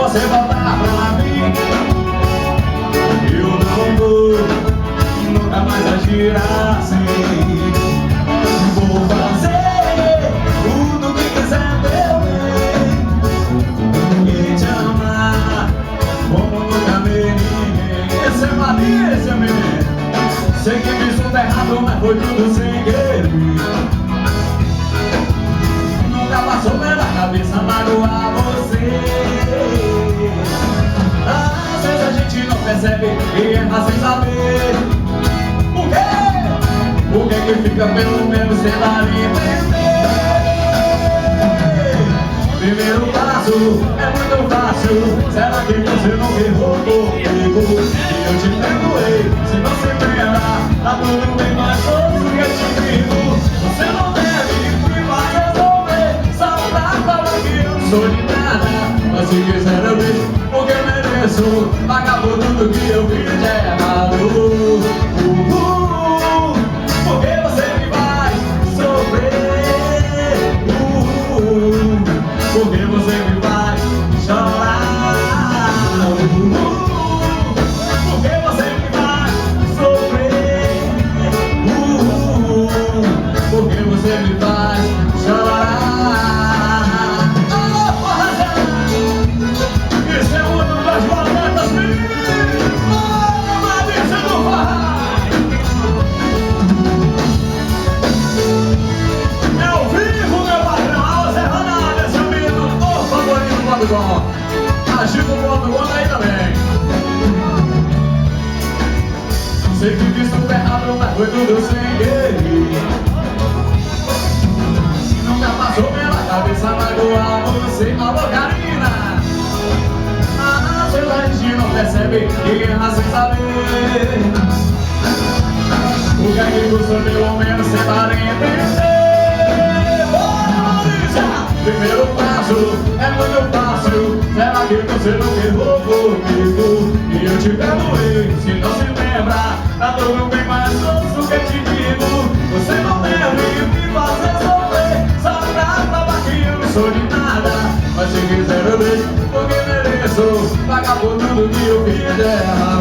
você voltar pra mim, eu não vou nunca mais agir assim. Vou fazer tudo que quiser, meu bem, e te amar como nunca amei ninguém. Essa é malícia, menino. Sei que fiz tudo errado, mas foi tudo sem querer. Nunca passou pela cabeça magoar você. Às vezes a gente não percebe e erra sem saber. Por quê? Por que que fica pelo menos sem dar a entender? Primeiro passo é muito fácil. Será que você não errou comigo? E eu te perdoei, se não se lembra, tá tudo bem, mas outro que eu te digo. Você não deve me fazer sofrer só pra falar que eu não sou de nada. Mas se quiser eu deixo, porque mereço. Acabou tudo que eu fiz de errado. Porque você me faz sofrer. Porque você me faz chorar. Porque você me faz sofrer. Porque você me faz chorar. Isso é uma das baladas, menino. Malícia do Forró. É ao vivo, meu patrão. A Zé Ronaldo, esse amigo, o favorito do Modo Bom. Agita o Modo Bom aí também. Sei que fiz tudo errado, mas foi tudo sem querer. Nunca passou pela cabeça magoar você. Alô, Karina. Às vezes a gente não percebe e erra sem saber. O que é que custa pelo menos tentar entender? Bora, Maurícia! Primeiro passo é muito fácil. Será que você não errou comigo? E eu te perdoei, se não se lembra, tá tudo bem, mas ouço o que eu te digo. Você não deve me fazer sofrer só pra provar que eu não sou de nada. Mas se quiser eu deixo, porque mereço. Pagar por tudo que eu fiz de errado.